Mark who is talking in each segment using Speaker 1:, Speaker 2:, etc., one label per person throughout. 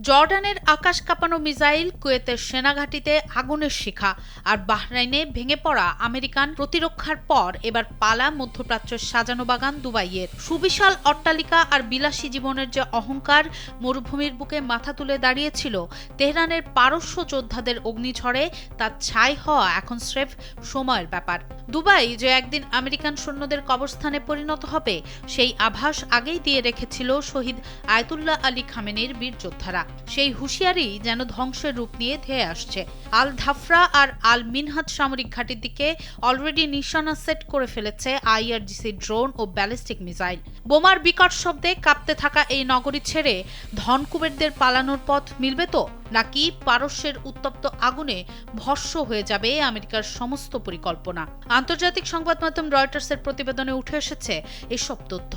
Speaker 1: জর্ডানের আকাশ কাঁপানো মিসাইল, কুয়েতের সেনাঘাঁটিতে আগুনের শিখা আর বাহরাইনে ভেঙে পড়া আমেরিকান প্রতিরক্ষার পর এবার পালা মধ্যপ্রাচ্যের সাজানো বাগান দুবাইয়ের। সুবিশাল অট্টালিকা আর বিলাসী জীবনের যে অহংকার মরুভূমির বুকে মাথা তুলে দাঁড়িয়েছিল, তেহরানের পারস্য যোদ্ধাদের অগ্নিঝড়ে তার ছাই হওয়া এখন স্রেফ সময়ের ব্যাপার। দুবাই যে একদিন আমেরিকান সৈন্যদের কবরস্থানে পরিণত হবে, সেই আভাস আগেই দিয়ে রেখেছিল শহীদ আয়াতুল্লাহ আলী খামেনির বীর যোদ্ধারা। সেই হুঁশিয়ারি যেন ধ্বংসের রূপ নিয়ে ধেয়ে আসছে। আল ধাফরা আর আল মিনহাজ সামরিক ঘাঁটির দিকে অলরেডি নিশানা সেট করে ফেলেছে আইআরজিসি ড্রোন ও ব্যালিস্টিক মিসাইল। বোমার বিকট শব্দে কাঁপতে থাকা এই নগরী ছেড়ে ধনকুবেরদের পালানোর পথ মিলবে তো, নাকি পারস্যের উত্তপ্ত আগুনে ভস্ম হয়ে যাবে আমেরিকার সমস্ত পরিকল্পনা? আন্তর্জাতিক সংবাদ মাধ্যম রয়টার্সের প্রতিবেদনে উঠে এসেছে এসব তথ্য।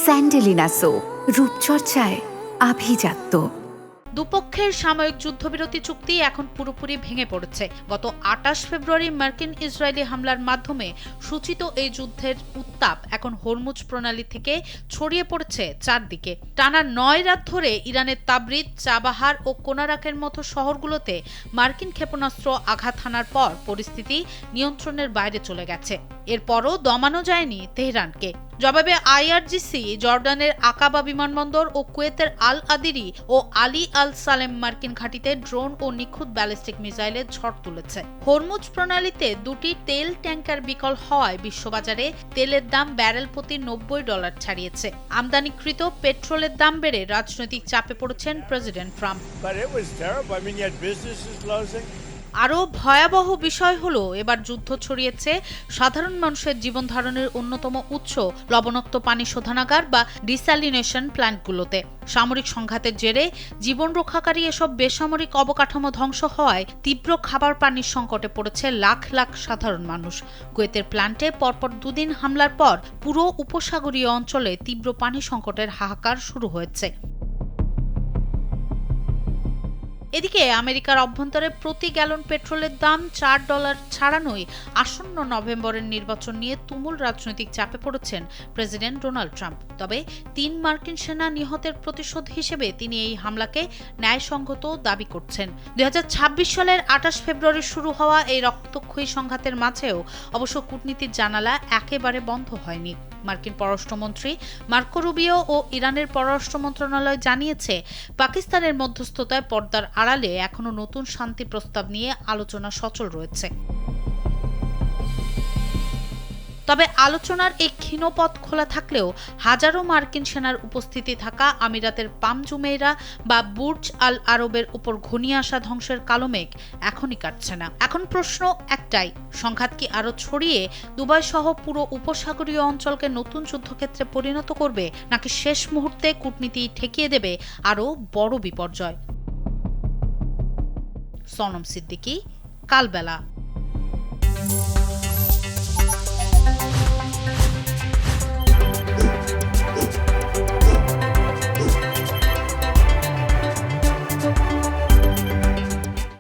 Speaker 2: স্যান্ডেলিনা সো, রূপচর্চায় আভিজাত্য।
Speaker 1: দুপক্ষের সাময়িক যুদ্ধবিরতি চুক্তি এখন পুরোপুরি ভেঙে পড়েছে। গত ২৮ ফেব্রুয়ারি মার্কিন ইসরায়েলি হামলার মাধ্যমে সূচিত এই যুদ্ধের উত্তাপ এখন হরমুজ প্রণালী থেকে ছড়িয়ে পড়েছে চারদিকে। টানা ৯ রাত ধরে ইরানের তাবরিদ, চাবাহার ও কোনারাকের মতো শহরগুলোতে মার্কিন ক্ষেপণাস্ত্র আঘাত হানার পর পরিস্থিতি নিয়ন্ত্রণের বাইরে চলে গেছে। এরপরও দমানো যায়নি তেহরানকে। জবাবে আইআরজিসি জর্ডানের আকাবা বিমানবন্দর ও কুয়েতের আল আদিরি ও আলী আল সালেম মার্কিন ঘাঁটিতে ড্রোন ও নিখুঁত ব্যালিস্টিক মিসাইলের ঝড় তুলেছে। হরমুজ প্রণালীতে দুটি তেল ট্যাঙ্কার বিকল হওয়ায় বিশ্ববাজারে তেলের দাম ব্যারেল প্রতি $৯০ ছাড়িয়েছে। আমদানিকৃত পেট্রোলের দাম বেড়ে রাজনৈতিক চাপে পড়েছেন প্রেসিডেন্ট ট্রাম্প। আরও ভয়াবহ বিষয় হলো, এবার যুদ্ধ ছড়িয়েছে সাধারণ মানুষের জীবন ধারণের অন্যতম উৎস লবণাক্ত পানি শোধনাগার বা ডিস্যালিনেশন প্ল্যান্টগুলোতে। সামরিক সংঘাতের জেরে জীবন রক্ষাকারী এসব বেসামরিক অবকাঠামো ধ্বংস হওয়ায় তীব্র খাবার পানির সংকটে পড়েছে লাখ লাখ সাধারণ মানুষ। কুয়েতের প্ল্যান্টে পরপর দুদিন হামলার পর পুরো উপসাগরীয় অঞ্চলে তীব্র পানি সংকটের হাহাকার শুরু হয়েছে। এদিকে আমেরিকার অভ্যন্তরে প্রতি গ্যালন পেট্রোলের দাম $৪ ছাড়ানোই আসন্ন নভেম্বরের নির্বাচন নিয়ে তুমুল রাজনৈতিক চাপে পড়েছেন প্রেসিডেন্ট ডোনাল্ড ট্রাম্প। তবে ৩ মার্কিন সেনা নিহতের প্রতিশোধ হিসেবে তিনি এই হামলাকে ন্যায়সঙ্গত দাবি করছেন। ২০২৬ সালের ২৮ ফেব্রুয়ারি শুরু হওয়া এই রক্তক্ষয়ী সংঘাতের মাঝেও অবশ্য কূটনীতির জানালা একেবারে বন্ধ হয়নি। মার্কিন পররাষ্ট্রমন্ত্রী মার্কো রুবিও ও ইরানের পররাষ্ট্র মন্ত্রণালয় জানিয়েছে, পাকিস্তানের মধ্যস্থতায় পর্দার আড়ালে এখনো নতুন শান্তি প্রস্তাব নিয়ে আলোচনা সচল রয়েছে। তবে আলোচনার এই ক্ষীণ পথ খোলা থাকলেও হাজারো মার্কিন সেনার উপস্থিতি থাকা আমিরাতের পাম জুমেইরা বা বুর্জ আল আরবের উপর ঘনিয়ে আসা ধ্বংসের কালো মেঘ এখনই কাটছে না। এখন প্রশ্ন একটাই, সংঘাত কি আরো ছড়িয়ে দুবাই সহ পুরো উপসাগরীয় অঞ্চলকে নতুন যুদ্ধক্ষেত্রে পরিণত করবে, নাকি শেষ মুহূর্তে কূটনীতি ঠেকিয়ে দেবে আরো বড় বিপর্যয়? সনম সিদ্দিকী, কালবেলা।